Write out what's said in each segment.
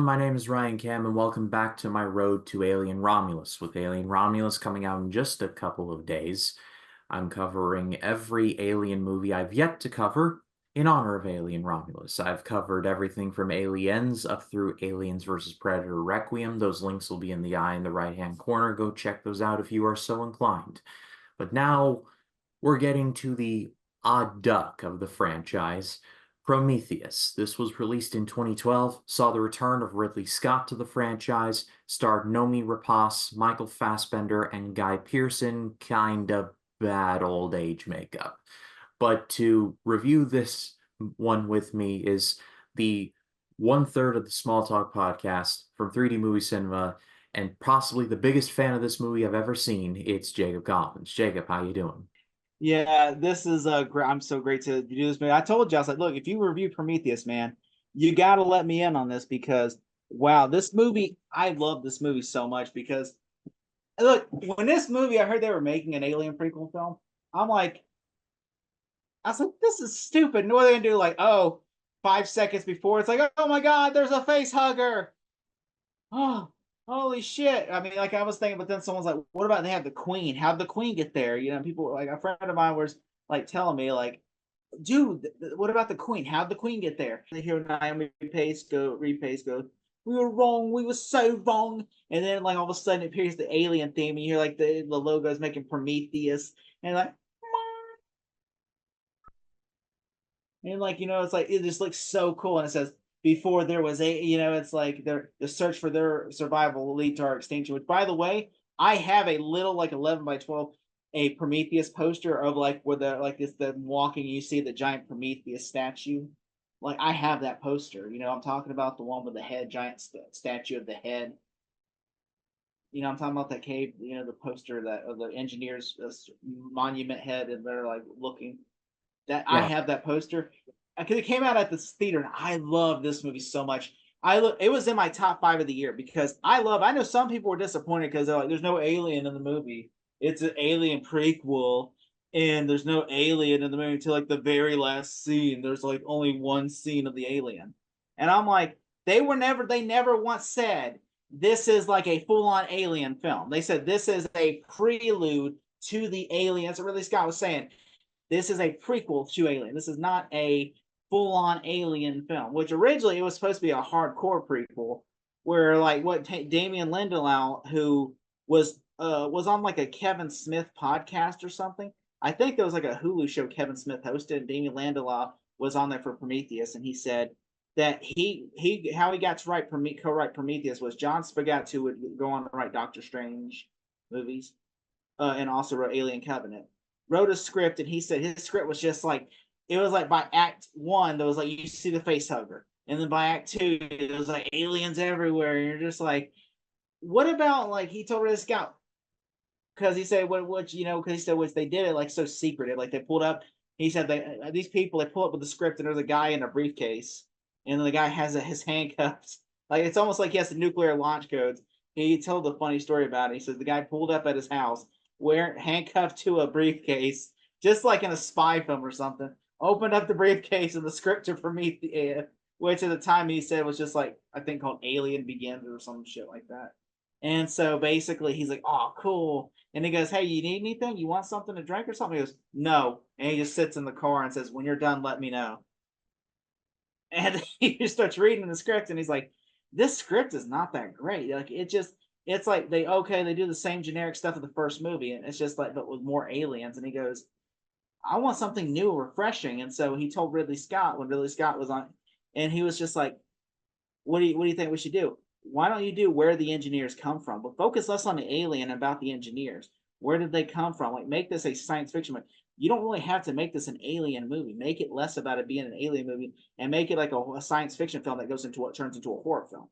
my name is Ryan Cam, and welcome back to my road to Alien Romulus. With Alien Romulus coming out in just a couple of days, I'm covering every Alien movie I've yet to cover in honor of Alien Romulus. I've covered everything from Aliens up through Aliens vs. Predator Requiem. Those links will be in the eye in the right-hand corner. Go check those out if you are so inclined. But now we're getting to the odd duck of the franchise, Prometheus. This was released in 2012, saw the return of Ridley Scott to the franchise, starred Noomi Rapace, Michael Fassbender, and Guy Pearson, kinda bad old age makeup. But to review this one with me is the one-third of the Small Talk podcast from 3D Movie Cinema, and possibly the biggest fan of this movie I've ever seen. It's Jacob Collins. Jacob, how you doing? Yeah, this is great. I'm so great to do this, man. I told you, I was like, look, if you review Prometheus, man, you got to let me in on this because, wow, this movie, I love this movie so much because, look, when this movie, I heard they were making an Alien prequel film, I'm like, I was like, this is stupid. And what are they gonna do? Like, oh, 5 seconds before, it's like, oh my God, there's a face hugger. Oh, holy shit. I mean, like I was thinking, but then someone's like, what about they have the Queen? How'd the Queen get there? You know, people like a friend of mine was like telling me, like, dude, what about the Queen? How'd the Queen get there? They hear Naomi Pace go, we were wrong, we were so wrong. And then like all of a sudden it appears the alien theme, and you hear like the logo's making Prometheus, and like and like it's like it just looks so cool, and it says before there was it's like the search for their survival will lead to our extinction. Which, by the way, I have a little like 11 by 12 a Prometheus poster of like where the like it's the walking. You see the giant Prometheus statue. Like I have that poster. I'm talking about the one with the head, giant statue of the head. I'm talking about that cave. The poster that of the engineer's monument head, and they're like looking that I Yeah. have that poster because it came out at this theater, and I love this movie so much. It was in my top 5 of the year because I know some people were disappointed because they're like, there's no alien in the movie. It's an alien prequel, and there's no alien in the movie until like the very last scene. There's like only one scene of the alien, and I'm like, they never once said this is like a full on alien film. They said this is a prelude to the aliens. Ridley Scott was saying this is a prequel to Alien. This is not a full-on Alien film, which originally it was supposed to be a hardcore prequel, where like Damien Lindelof, who was on like a Kevin Smith podcast or something. I think there was like a Hulu show Kevin Smith hosted, and Damien Lindelof was on there for Prometheus, and he said that he how he got to co-write Prometheus was John Spagatti, who would go on to write Doctor Strange movies, and also wrote Alien Covenant, wrote a script, and he said his script was just like it was like by act one there was like you see the face hugger, and then by act two it was like aliens everywhere, and you're just like, what about like he told Ridley Scott because he said what because he said what they did it like so secretive, like they pulled up. He said these people they pull up with the script, and there's a guy in a briefcase, and the guy has his handcuffs. Like it's almost like he has the nuclear launch codes. He told a funny story about it. He says the guy pulled up at his house, handcuffed to a briefcase, just like in a spy film or something. Opened up the briefcase and the script to Prometheus, which at the time he said was just like I think called Alien Begins or some shit like that. And so basically he's like, oh, cool. And he goes, hey, you need anything? You want something to drink or something? He goes, no. And he just sits in the car and says, when you're done, let me know. And he just starts reading the script, and he's like, this script is not that great. Like it's like they do the same generic stuff of the first movie, and it's just like but with more aliens. And he goes, I want something new, refreshing. And so he told Ridley Scott when Ridley Scott was on, and he was just like, what do you think we should do? Why don't you do where the engineers come from, but focus less on the alien and about the engineers? Where did they come from? Like make this a science fiction movie. You don't really have to make this an alien movie. Make it less about it being an alien movie and make it like a science fiction film that goes into what turns into a horror film.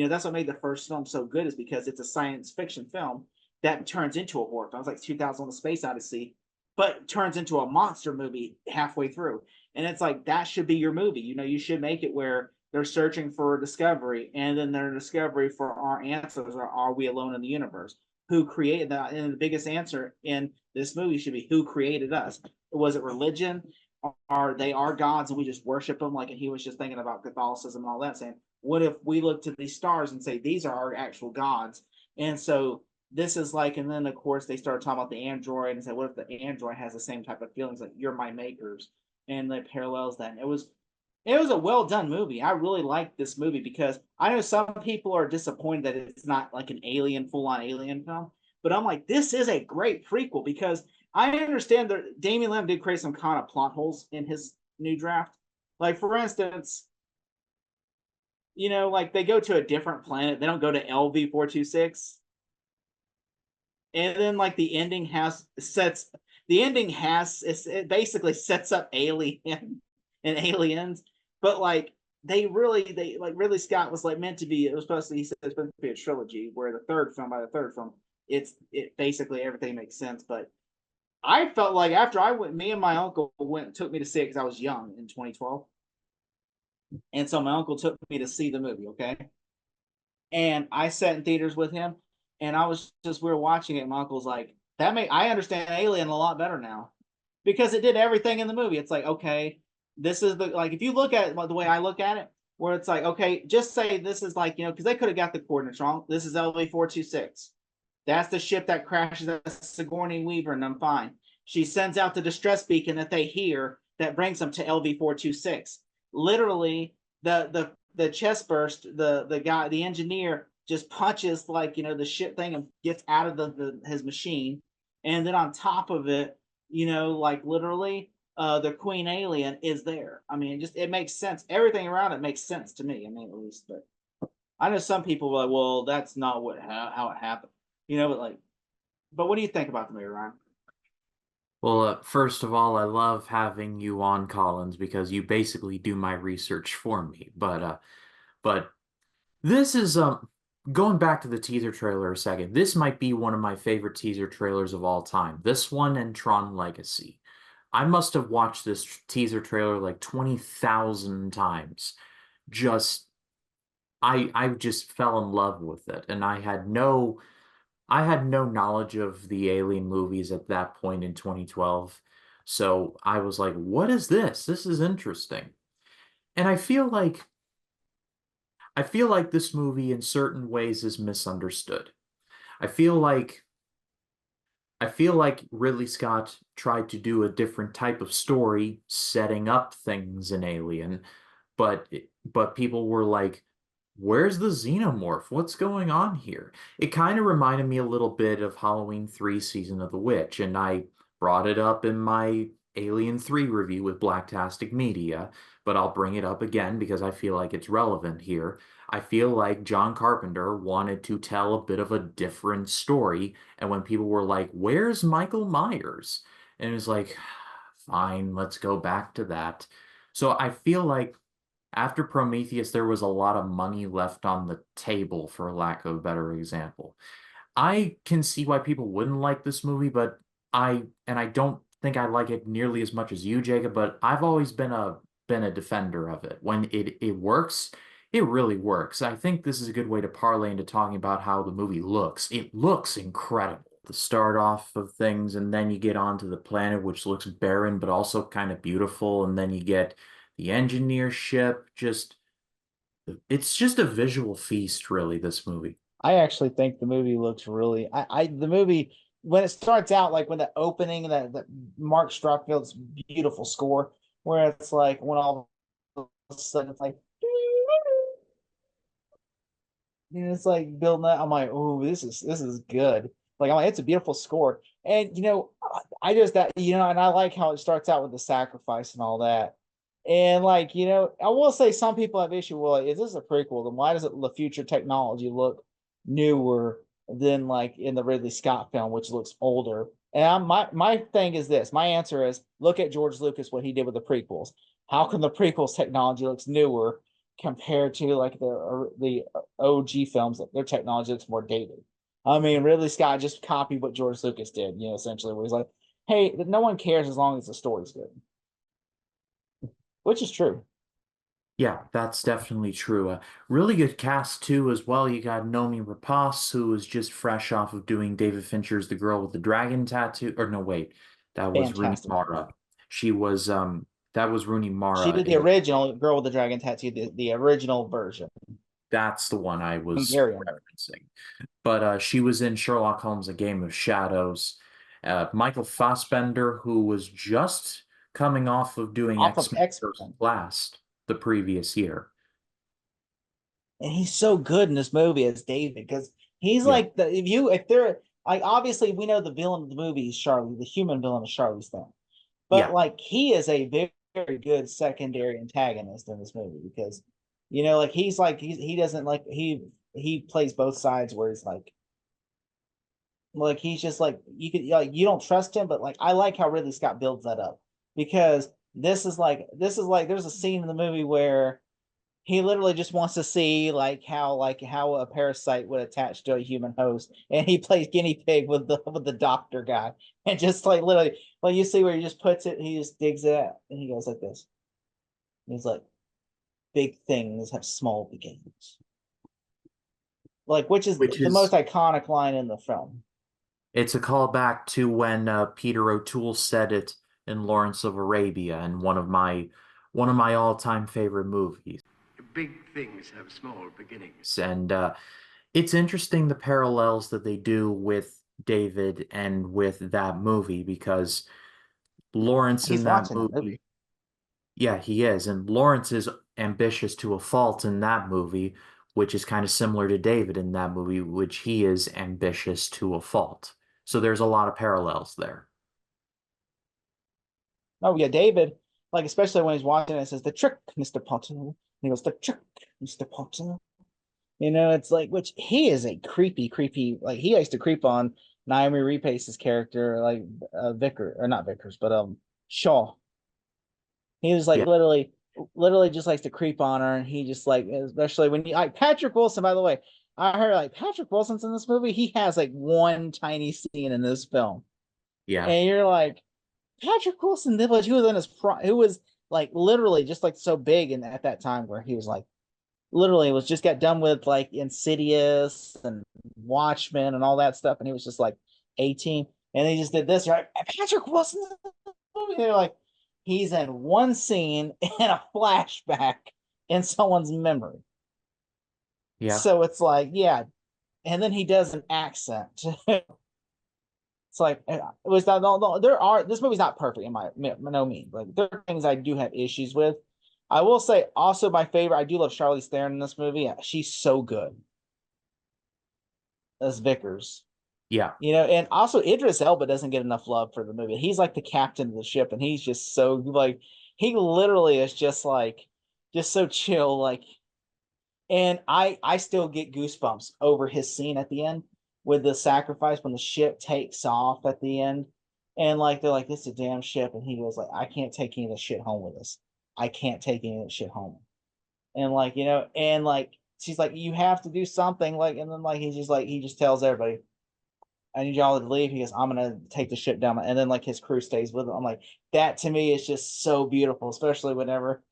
That's what made the first film so good, is because it's a science fiction film that turns into a horror film. It's like 2000: The Space Odyssey, but turns into a monster movie halfway through. And it's like that should be your movie. You should make it where they're searching for discovery, and then their discovery for our answers are we alone in the universe? Who created that? And the biggest answer in this movie should be who created us. Was it religion? Are they our gods and we just worship them? Like, and he was just thinking about Catholicism and all that, saying, what if we look to these stars and say these are our actual gods? And so this is like, and then of course they started talking about the android and said, what if the android has the same type of feelings like you're my makers, and it parallels that. And it was a well done movie. I really liked this movie because I know some people are disappointed that it's not like an alien, full on alien film, but I'm like, this is a great prequel because I understand that Damien Lim did create some kind of plot holes in his new draft. Like for instance, like they go to a different planet. They don't go to LV-426, and then like it basically sets up Alien and Aliens, but like they like Ridley Scott was like meant to be. It was supposed to. He said it's supposed to be a trilogy where by the third film, it basically everything makes sense. But I felt like after I went, me and my uncle took me to see it because I was young in 2012. And so my uncle took me to see the movie, okay? And I sat in theaters with him, and we were watching it, and my uncle's like, I understand Alien a lot better now. Because it did everything in the movie. It's like, okay, this is like if you look at it the way I look at it, where it's like, okay, just say this is like, because they could have got the coordinates wrong. This is LV-426. That's the ship that crashes at Sigourney Weaver, and I'm fine. She sends out the distress beacon that they hear that brings them to LV-426. Literally, the chest burst, the guy, the engineer just punches like the ship thing and gets out of his machine, and then on top of it, like literally, the Queen Alien is there. I mean, it makes sense. Everything around it makes sense to me. I mean, at least, but I know some people are like, well, that's not how it happened. But what do you think about the movie, Ryan? Well, first of all, I love having you on, Collins, because you basically do my research for me. But this is going back to the teaser trailer a second. This might be one of my favorite teaser trailers of all time. This one and Tron Legacy. I must have watched this teaser trailer like 20,000 times. Just I just fell in love with it, and I had no knowledge of the Alien movies at that point in 2012. So I was like, what is this? This is interesting. And I feel like this movie in certain ways is misunderstood. I feel like I feel like Ridley Scott tried to do a different type of story, setting up things in Alien, but people were like, "Where's the xenomorph? What's going on here?" It kind of reminded me a little bit of Halloween 3 Season of the Witch, and I brought it up in my Alien 3 review with Blacktastic Media, but I'll bring it up again because I feel like it's relevant here. I feel like John Carpenter wanted to tell a bit of a different story, and when people were like, "Where's Michael Myers?" And it was like, fine, let's go back to that. So I feel like after Prometheus, there was a lot of money left on the table, for lack of a better example. I can see why people wouldn't like this movie, but I don't think I like it nearly as much as you, Jacob, but I've always been a defender of it. When it works, it really works. I think this is a good way to parlay into talking about how the movie looks. It looks incredible. The start off of things, and then you get onto the planet, which looks barren but also kind of beautiful, and then you get the engineer ship. It's just a visual feast, really, this movie. I actually think the movie looks really. The movie when it starts out, like when the opening, that Mark Strofield's beautiful score, where it's like when all of a sudden it's like, it's like building up. I'm like, oh, this is good. Like I'm like, it's a beautiful score, and I just that and I like how it starts out with the sacrifice and all that. And like, I will say some people have issue. Well, like, is this a prequel? Then why does the future technology look newer than like in the Ridley Scott film, which looks older? And my thing is this. My answer is look at George Lucas, what he did with the prequels. How come the prequels technology looks newer compared to like the OG films? Their technology looks more dated. I mean, Ridley Scott just copied what George Lucas did, essentially, where he's like, hey, no one cares as long as the story's good, which is true. Yeah, that's definitely true. Really good cast too, as well. You got Nomi Rapace, who was just fresh off of doing David Fincher's The Girl with the Dragon Tattoo. Or no, wait, that was Rooney Fantastic. Mara. She was that was Rooney She Mara did the in. original Girl with the Dragon Tattoo, the original version. That's the one I was Hungarian. referencing. But she was in Sherlock Holmes: A Game of Shadows. Michael Fassbender, who was just coming off of doing Off of X-Men First X-Men. Class the previous year. And he's so good in this movie as David because he's Yeah, like if they're like obviously we know the villain of the movie is Charlie, the human villain is Charlie's Theron. But yeah, like he is a very, very good secondary antagonist in this movie because like he doesn't like he plays both sides where he's like he's just like you don't trust him, but like I like how Ridley Scott builds that up because this is like there's a scene in the movie where he literally just wants to see like how a parasite would attach to a human host, and he plays guinea pig with the doctor guy, and just like literally, like you see where he just puts it, he just digs it out, and he goes like this. He's like, "Big things have small beginnings," like which is which the most is iconic line in the film. it's a callback to when Peter O'Toole said it in Lawrence of Arabia, and one of my all-time favorite movies. Big things have small beginnings. And it's interesting the parallels that they do with David and with that movie because Lawrence in He's that watching that movie, movie. yeah, he is, and Lawrence is ambitious to a fault in that movie, which is kind of similar to David in that movie, which he is ambitious to a fault. So there's a lot of parallels there. Oh yeah, David, like especially when he's watching it, says the trick, Mr. Potter. And he goes, the trick, Mr. Potter. It's like which he is a creepy, creepy. Like he likes to creep on Naomi Rapace's character, like Vicker or not Vickers, but Shaw. He was like Yeah, literally just likes to creep on her, and he just like especially when you like Patrick Wilson. By the way, I heard like Patrick Wilson's in this movie. He has like one tiny scene in this film, yeah, and you're like Patrick Wilson, who was in his who was like literally just like so big, and at that time where he was like literally was just got done with like Insidious and Watchmen and all that stuff, and he was just like 18, and he just did this right. Patrick Wilson, they're like he's in one scene in a flashback in someone's memory, yeah. so it's like yeah, and then he does an accent. It's like it was that no, there are this movie's not perfect in my no means. Like there are things I do have issues with. I will say also my favorite. I do love Charlize Theron in this movie. She's so good as Vickers. Yeah. And also Idris Elba doesn't get enough love for the movie. He's like the captain of the ship, and he's just so like he literally is just so chill. And I still get goosebumps over his scene at the end with the sacrifice when the ship takes off at the end. And like they're like, this is a damn ship. And he goes like, I can't take any of this shit home with us. I can't take any of this shit home. And and like she's like, you have to do something. Like, and then like he just tells everybody, I need y'all to leave. He goes, I'm gonna take the ship down. And then like his crew stays with him. I'm like, that to me is just so beautiful, especially whenever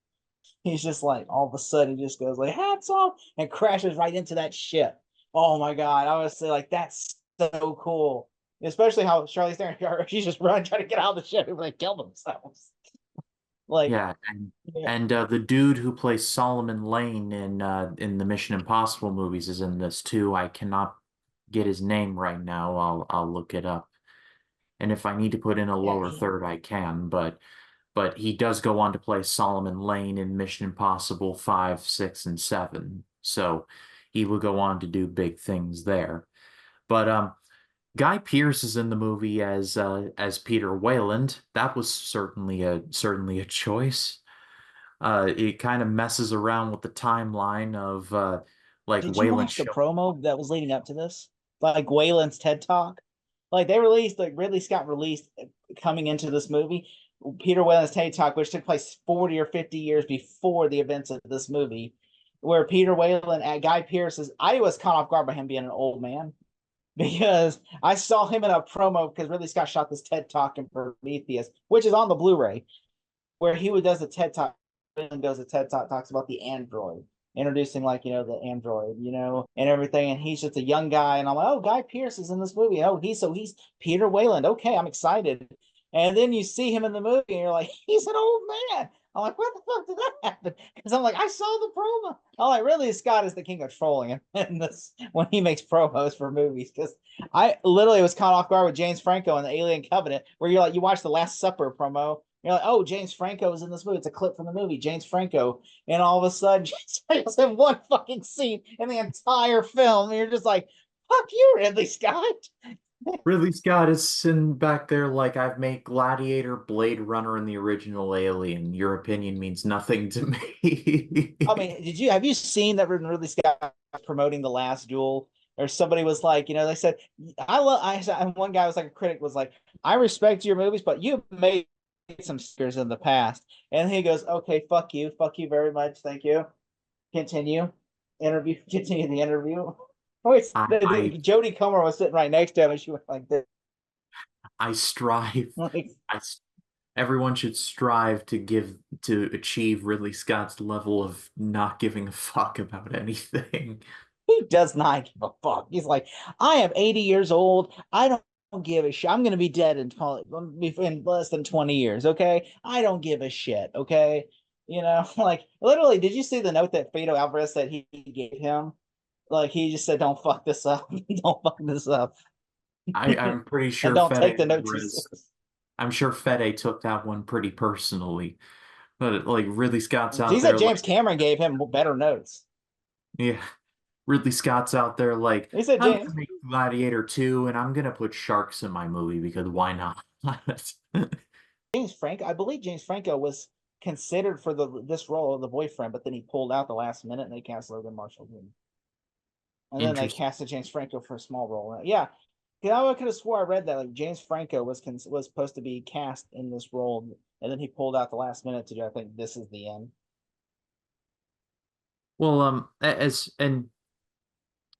he's just like all of a sudden he just goes like hats off and crashes right into that ship. Oh my god! I was like, that's so cool. Especially how Charlize Theron, she's just running trying to get out of the ship and they kill themselves. Like, Yeah, and yeah, and the dude who plays Solomon Lane in the Mission Impossible movies is in this too. I cannot get his name right now. I'll look it up. And if I need to put in a yeah, lower third, I can, but he does go on to play Solomon Lane in Mission Impossible 5, 6, and 7. So he will go on to do big things there. But Guy Pearce is in the movie as Peter Wayland. That was certainly a choice. It kind of messes around with the timeline of like did you Wayland watch the show. promo that was leading up to this? Like Waylon's TED Talk? Like they released, like Ridley Scott released coming into this movie, Peter Wayland's TED Talk, which took place 40 or 50 years before the events of this movie, where Peter Wayland at Guy Pearce's, I was caught off guard by him being an old man because I saw him in a promo because Ridley Scott shot this TED Talk in Prometheus, which is on the Blu-ray, where he would does a TED Talk and does a TED Talk talks about the android, introducing like the android, and everything. And he's just a young guy, and I'm like, oh, Guy Pearce is in this movie. Oh, he's Peter Wayland. Okay, I'm excited. And then you see him in the movie, and you're like, he's an old man. I'm like, what the fuck did that happen? Because I'm like, I saw the promo. I'm like, Ridley Scott is the king of trolling in this when he makes promos for movies. Because I literally was caught off guard with James Franco and the Alien Covenant, where you're like, you watch the Last Supper promo. You're like, oh, James Franco is in this movie. It's a clip from the movie, James Franco. And all of a sudden, James Franco's in one fucking scene in the entire film. And you're just like, fuck you, Ridley Scott. Ridley Scott is sitting back there like I've made Gladiator, Blade Runner, and the original Alien. Your opinion means nothing to me. I mean, have you seen that Ridley Scott promoting The Last Duel? Or somebody was like, they said, one guy was like, a critic was like, I respect your movies, but you've made some stickers in the past. And he goes, okay, fuck you very much. Thank you. Continue the interview. Wait, I Jodie Comer was sitting right next to him and she went like this. I strive. Like, I, everyone should strive to achieve Ridley Scott's level of not giving a fuck about anything. he does not give a fuck. He's like, I am 80 years old. I don't give a shit. I'm going to be dead in less than 20 years. Okay. I don't give a shit. Okay. Like literally, did you see the note that Fito Alvarez said he gave him? Like he just said, don't fuck this up. Don't fuck this up. I'm pretty And sure don't Fede take the note too Alvarez. serious. I'm sure Fede took that one pretty personally. But like Ridley Scott's He out said there like, James Cameron gave him better notes. yeah, Ridley Scott's out there like, He said I'm James gonna make Gladiator 2 and I'm gonna put sharks in my movie because why not? Franco. I believe James Franco was considered for this role of the boyfriend, but then he pulled out the last minute and they cast Logan Marshall. And then they Interesting. casted James Franco for a small role. Yeah, I could have swore I read that like James Franco was supposed to be cast in this role, and then he pulled out the last minute to do. I think this is the end. Well, as and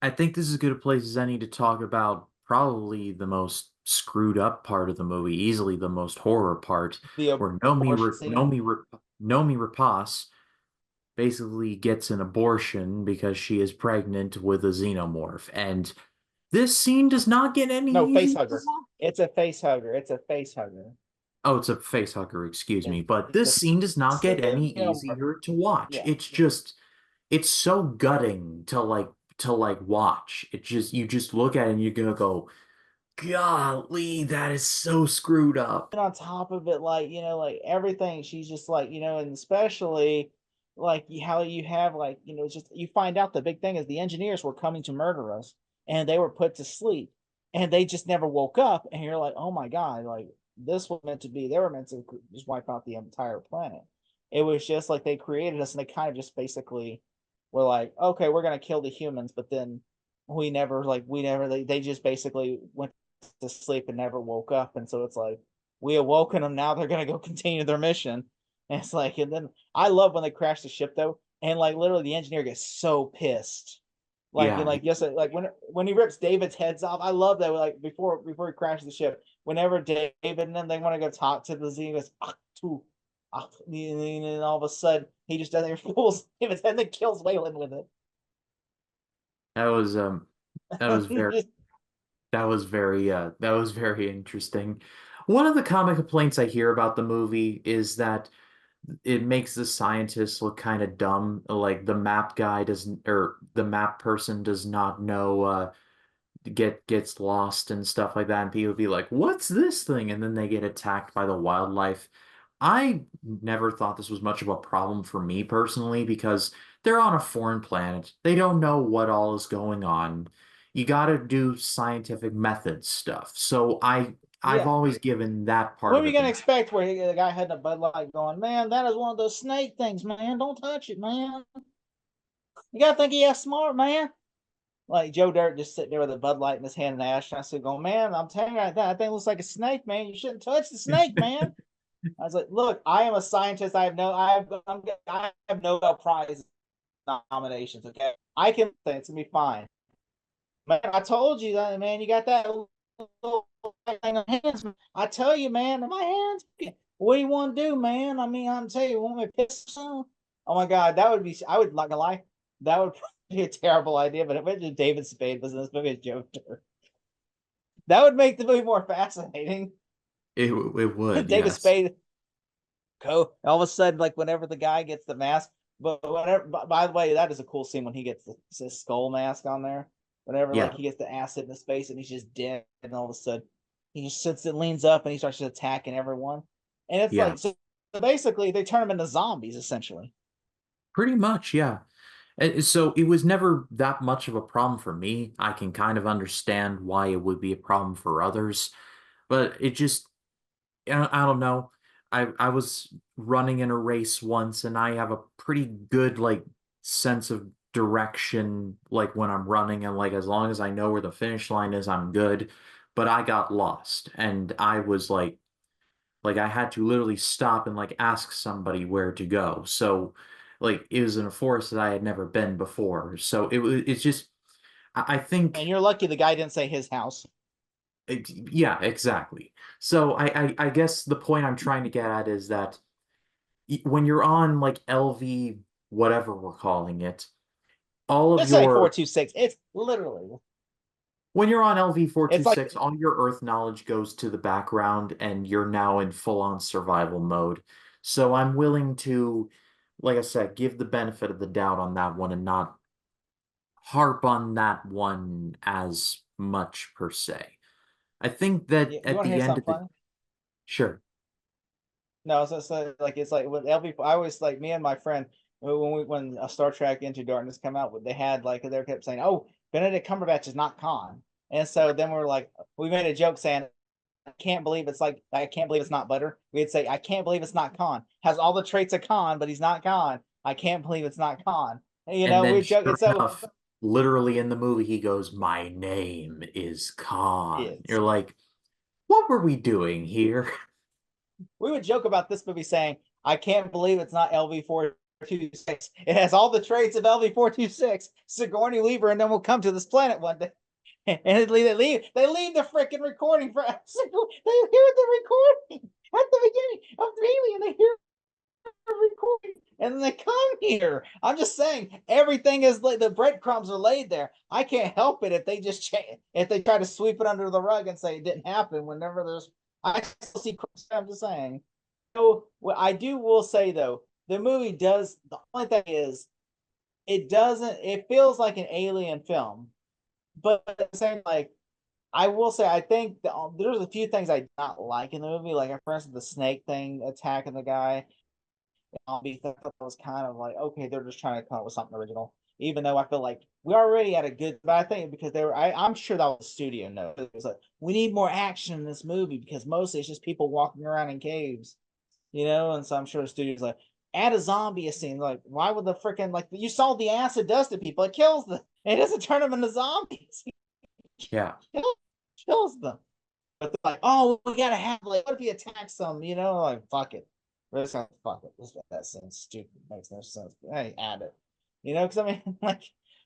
I think this is as good a place as any to talk about probably the most screwed up part of the movie, easily the most horror part, The where abortion scene. Nomi Rapace basically gets an abortion because she is pregnant with a xenomorph. And this scene does not get any No, face easier to hugger. watch. It's a face hugger. It's a face hugger. Oh, it's a face hugger, excuse me. It's, But it's this a scene does not get any xenomorph. easier to watch. Yeah. It's so gutting to watch. You just look at it and you're gonna go, golly, that is so screwed up. And on top of it, like everything, she's just like, and especially like how you have like, just you find out the big thing is the engineers were coming to murder us and they were put to sleep and they just never woke up. And you're like, oh my God, like this was meant to be, they were meant to just wipe out the entire planet. It was just like they created us and they kind of just basically were like, okay, we're going to kill the humans. But then they just basically went to sleep and never woke up. And so it's like, we awoken them. Now they're going to go continue their mission. And it's like, and then I love when they crash the ship though. And like literally the engineer gets so pissed. Like, and Yeah, like, yes, like when he rips David's heads off, I love that. Like before he crashes the ship, whenever David and then they want to go talk to the Z, he goes, ah, too. And then all of a sudden he just doesn't fools David's head and then kills Wayland with it. that was that was very that was very interesting. One of the common complaints I hear about the movie is that it makes the scientists look kind of dumb. Like the map guy doesn't, or the map person does not know, gets lost and stuff like that. And people be like, what's this thing? And then they get attacked by the wildlife. I never thought this was much of a problem for me personally because they're on a foreign planet. They don't know what all is going on. You got to do scientific method stuff. So I've Yeah. always given that part What of are you it gonna the expect? Where the guy had a Bud Light going, man, that is one of those snake things, man. Don't touch it, man. You gotta think he is smart, man. Like Joe Dirt just sitting there with a Bud Light in his hand and the ashtray, going, man, I'm telling you that thing looks like a snake, man. You shouldn't touch the snake, man. I was like, look, I am a scientist. I have Nobel Prize nominations. Okay, I can think it's gonna be fine. Man, I told you that, man. You got that little thing on hands. I tell you, man, my hands. What do you want to do, man? I mean, I'm telling you, want me to piss some? Oh my God, that would be. I would not gonna lie. That would be a terrible idea. But imagine David Spade was in this movie as Joe Dirt. That would make the movie more fascinating. It would, David yes. Spade go. All of a sudden, like whenever the guy gets the mask, but whenever, by the way, that is a cool scene when he gets his skull mask on there. Whenever like Yeah, he gets the acid in his face and he's just dead, and all of a sudden he just sits and leans up and he starts attacking everyone. And it's yeah, like so basically they turn them into zombies essentially. pretty much, yeah. So it was never that much of a problem for me. I can kind of understand why it would be a problem for others, but it just, I don't know. I was running in a race once, and I have a pretty good like sense of direction, like when I'm running, and like as long as I know where the finish line is, I'm good. But I got lost, and I was like I had to literally stop and like ask somebody where to go. So like it was in a forest that I had never been before. So it's just I And think you're lucky the guy didn't say his house. yeah, exactly. So I guess the point I'm trying to get at is that when you're on like LV whatever we're calling it, all of Just say your 426. It's literally when you're on LV it's like 426, all your Earth knowledge goes to the background and you're now in full-on survival mode. So I'm willing to, like I said, give the benefit of the doubt on that one and not harp on that one as much per se. I think that you at want to hear the end something of the funny? sure. No, so like it's like with LV. I always like me and my friend when Star Trek Into Darkness come out, they had like they kept saying, "Oh, Benedict Cumberbatch is not Khan," and so then we're like, we made a joke saying, I can't believe it's not Butter." We'd say, "I can't believe it's not Khan. Has all the traits of Khan, but he's not Khan. I can't believe it's not Khan." And, And then we joke, and sure so enough, literally in the movie, he goes, "My name is Khan." is. You're like, what were we doing here? We would joke about this movie saying, "I can't believe it's not LV-426. It has all the traits of LV-426, Sigourney Weaver, and then we'll come to this planet one day." And they leave the freaking recording for they hear the recording at the beginning of the Alien. They hear the recording and then they come here. I'm just saying everything is like the breadcrumbs are laid there. I can't help it if they just change, if they try to sweep it under the rug and say it didn't happen whenever there's I still see. I'm just saying. So what I do will say though, the movie does the only thing is it doesn't it feels like an alien film, but at the same like I will say I think there's a few things I did not like in the movie, like for instance the snake thing attacking the guy. I thought that was kind of like okay, they're just trying to come up with something original. Even though I feel like we already had a good, but I think because they were, I'm sure that was the studio note. It was like we need more action in this movie because mostly it's just people walking around in caves, And so I'm sure the studio's like, add a zombie scene. Like, why would the freaking like you saw the acid dust to people? It kills them. It doesn't turn them into zombies. Yeah. It kills them. But they're like, oh, we gotta have like, what if he attacks them? Like fuck it. We're just gonna fuck it. That seems stupid. Makes no sense. But hey, add it. Because I mean, like,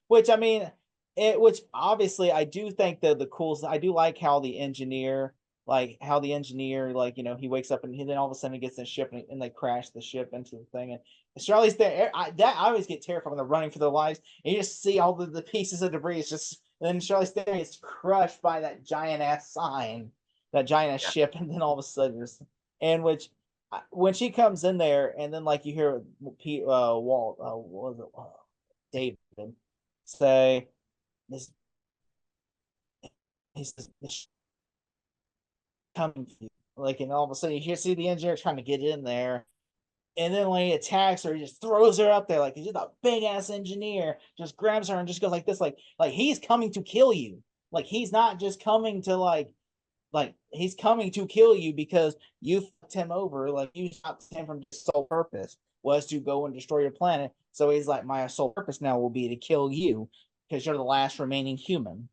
which I mean, which obviously I do think the coolest. I do like how the engineer, like he wakes up and then all of a sudden he gets in the ship and they crash the ship into the thing and Charlie's there. I always get terrified when they're running for their lives and you just see all the pieces of debris. It's just and then Charlie's there is crushed by that giant ass sign, that giant ass Yeah. ship, and then all of a sudden, and which when she comes in there, and then like you hear Pete Walt, what was it, David say this, he says this coming for you, like, and all of a sudden you see the engineer trying to get in there, and then when he attacks her, he just throws her up there like he's just a big ass engineer, just grabs her and just goes like this, like he's coming to kill you, like he's not just coming to like he's coming to kill you because you fucked him over. Like you stopped him from his sole purpose was to go and destroy your planet. So he's like, my sole purpose now will be to kill you because you're the last remaining human.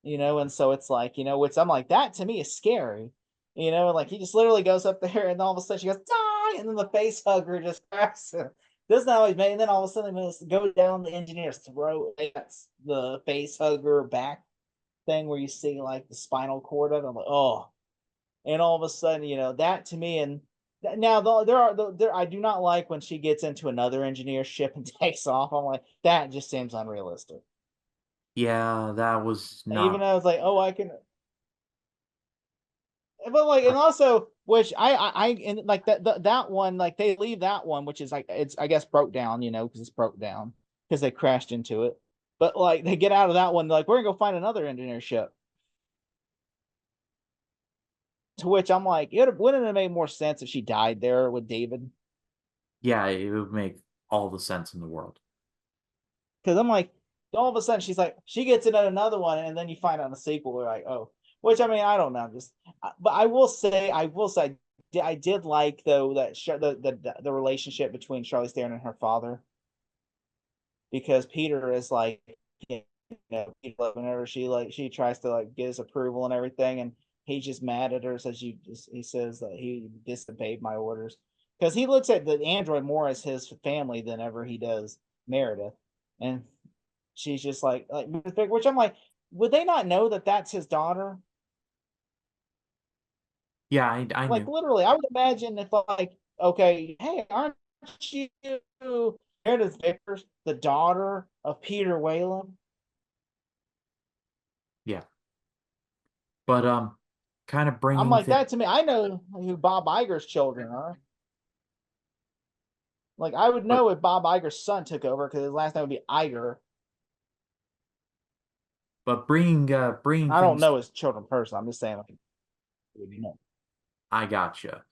And so it's like, which I'm like, that to me is scary. Like he just literally goes up there and all of a sudden she goes, die, and then the face hugger just grabs him. Doesn't always make, and then all of a sudden they just go down the engineer's throat. That's the face hugger back thing where you see like the spinal cord of it. I'm like, oh, and all of a sudden, that to me, and now there I do not like when she gets into another engineer ship and takes off. I'm like, that just seems unrealistic. Yeah, that was Even not though I was like, oh, I can. but like, and also, which and like that one, like they leave that one, which is like it's I guess broke down, because it's broke down because they crashed into it. But like they get out of that one, like we're gonna go find another engineer ship. To which I'm like, wouldn't it have made more sense if she died there with David? Yeah, it would make all the sense in the world. Because I'm like, all of a sudden she's like, she gets in another one, and then you find out in the sequel, we're like, oh, which I mean, I don't know, but I will say, I did like though that the relationship between Charlize Theron and her father, because Peter is like, whenever she tries to like get his approval and everything, and he's just mad at her, says he says that he disobeyed my orders, because he looks at the android more as his family than ever he does Meredith, and she's just like which I'm like, would they not know that that's his daughter? Yeah, I Like knew. literally, I would imagine if like, okay, hey, aren't you Meredith Vickers, the daughter of Peter Whalen? Yeah, but kind of I'm bringing like, things. that to me, I know who Bob Iger's children are. Like, I would But know if Bob Iger's son took over because his last name would be Iger. bringing I don't things. know his children personally. I'm just saying, like, you know. I gotcha.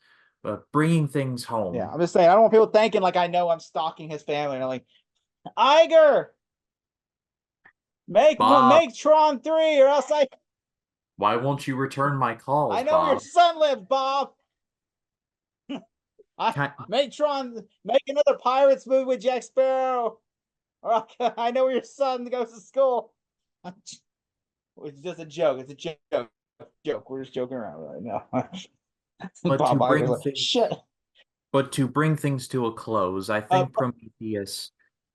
But bringing things Yeah, home, I'm just saying, I don't want people thinking like I know I'm stalking his family. And I'm like, Iger, Bob. make Tron 3, or else Why won't you return my calls, I know where your Bob? son lives, Bob. I Ki- make another Pirates movie with Jack Sparrow. Or I know where your son goes to school. It's just a joke. It's a joke. We're just joking around right now. But to Bob Iger's bring like, things shit. But to bring things to a close, I Uh, think Prometheus,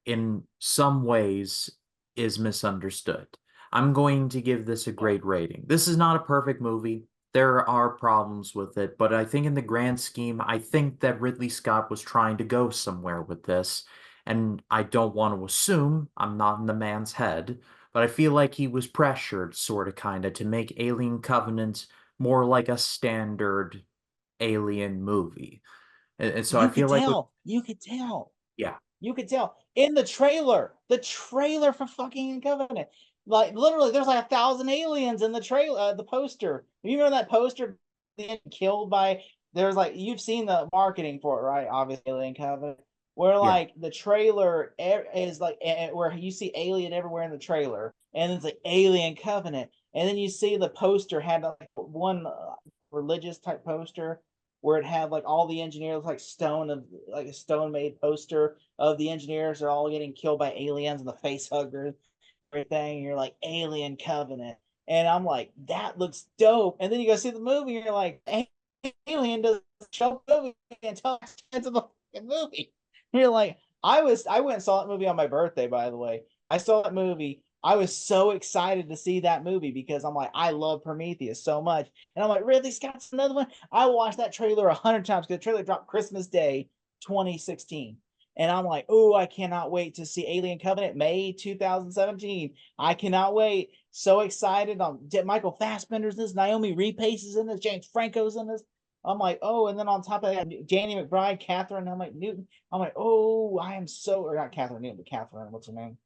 in some ways, is misunderstood. I'm going to give this a yeah. great rating. This is not a perfect movie. There are problems with it, but I think in the grand scheme, I think that Ridley Scott was trying to go somewhere with this. And I don't want to assume, I'm not in the man's head, but I feel like he was pressured, sort of, kind of, to make Alien Covenant more like a standard Alien movie. And so I You feel could like with tell. You could tell. yeah, You could tell in the trailer for fucking Covenant. Like literally, there's like 1,000 aliens in the trailer, the poster. You remember that poster being killed by? There's like you've seen the marketing for it, right? Obviously, Alien Covenant, where yeah, like the trailer is like where you see alien everywhere in the trailer, and it's like Alien Covenant, and then you see the poster had like one religious type poster where it had like all the engineers like like a stone made poster of the engineers are all getting killed by aliens and the face huggers, everything. And you're like Alien Covenant, and I'm like that looks dope. And then you go see the movie, and you're like Alien doesn't show the movie until the end of the movie. And you're like I went and saw that movie on my birthday. By the way, I saw that movie. I was so excited to see that movie because I'm like, I love Prometheus so much. And I'm like, Ridley Scott's another one. I watched that trailer 100 times because the trailer dropped Christmas Day 2016. And I'm like, oh, I cannot wait to see Alien Covenant May 2017. I cannot wait. So excited. Michael Fassbender's in this, Naomi Rapace is in this, James Franco's in this. I'm like, oh, and then on top of that, Danny McBride, Catherine, I'm like, Newton. I'm like, oh, I am so, or not Catherine Newton, but Catherine, what's her name?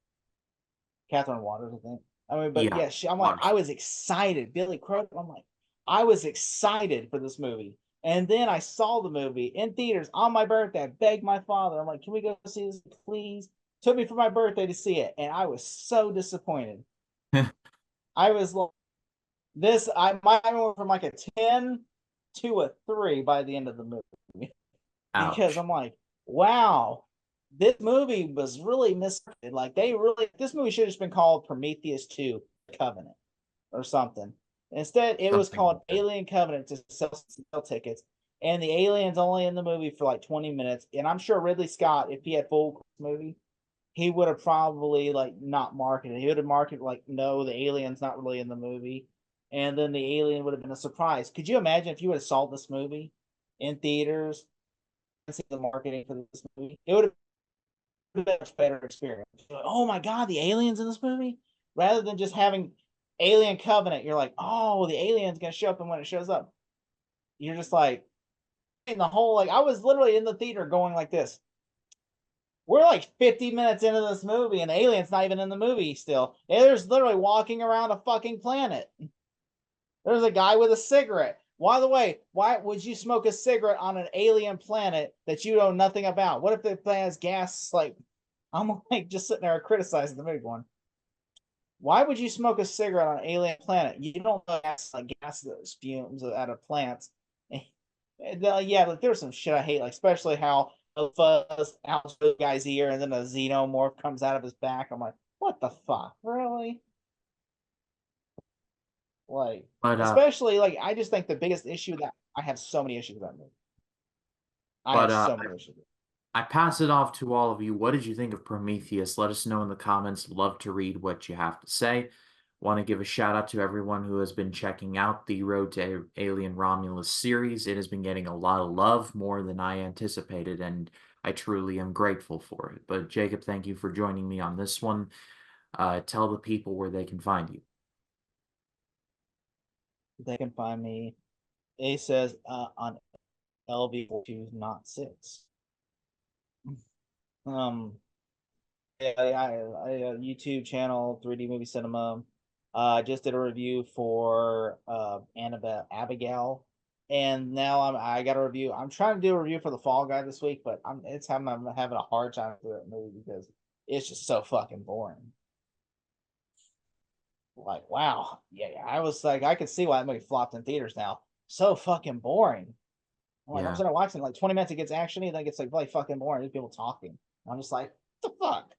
Catherine Waters, I think. I mean, but yeah. yeah, I'm like, I Waters. was excited. Billy Crudup. I'm like, I was excited for this movie. And then I saw the movie in theaters on my birthday. I begged my father. I'm like, can we go see this, please? Took me for my birthday to see it, and I was so disappointed. I was like, I might went from like a 10 to a 3 by the end of the movie because Ouch. I'm like, wow, this movie was really misread. Like this movie should have just been called Prometheus 2 Covenant or something. Instead, it was Something called like that. Alien Covenant to sell tickets. And the alien's only in the movie for like 20 minutes. And I'm sure Ridley Scott, if he had full movie, he would have probably like not marketed. He would have marketed like, no, the alien's not really in the movie. And then the alien would have been a surprise. Could you imagine if you would have saw this movie in theaters and see the marketing for this movie? It would have been a much better experience. Like, oh my god, the aliens in this movie, rather than just having Alien Covenant. You're like, oh, the alien's gonna show up, and when it shows up, you're just like in the whole like I was literally in the theater going like this. We're like 50 minutes into this movie, and the alien's not even in the movie still. There's literally walking around a fucking planet. There's a guy with a cigarette. By the way, why would you smoke a cigarette on an alien planet that you know nothing about? What if the planet has gas? Like, I'm like just sitting there criticizing the movie one. Why would you smoke a cigarette on an alien planet? You don't know gas fumes out of plants. Yeah, like there's some shit I hate, like especially how the fuzz out the guy's ear and then a xenomorph comes out of his back. I'm like, what the fuck, really? Like, But especially like I just think the biggest issue that I have so many issues with that movie. I but have so many issues. I pass it off to all of you. What did you think of Prometheus? Let us know in the comments. Love to read what you have to say. Want to give a shout out to everyone who has been checking out the Road to Alien Romulus series. It has been getting a lot of love, more than I anticipated, and I truly am grateful for it. But Jacob, thank you for joining me on this one. Tell the people where they can find you. They can find me. It says on LV2 not 6. I YouTube channel 3D Movie Cinema. Just did a review for Annabelle Abigail, and now I got a review. I'm trying to do a review for the Fall Guy this week, but I'm having a hard time with that movie because it's just so fucking boring. Like, wow, yeah, I was like, I could see why that movie flopped in theaters now. So fucking boring. Like, I'm Yeah. sitting there watching like 20 minutes, it gets actiony, then it gets like really fucking boring. There's people talking. I'm just like, what the fuck?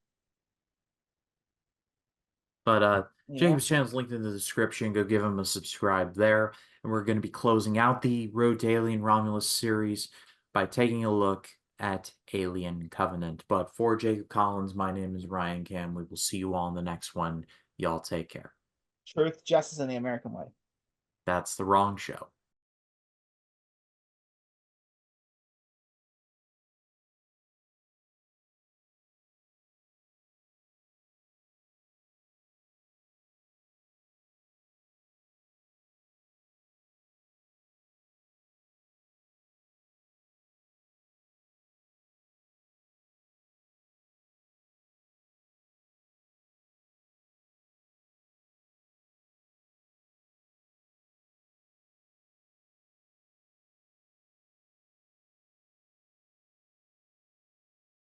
But You know? Jacob's channel is linked in the description. Go give him a subscribe there. And we're going to be closing out the Road to Alien Romulus series by taking a look at Alien Covenant. But for Jacob Collins, my name is Ryan Cam. We will see you all in the next one. Y'all take care. Truth, justice, and the American way. That's the wrong show.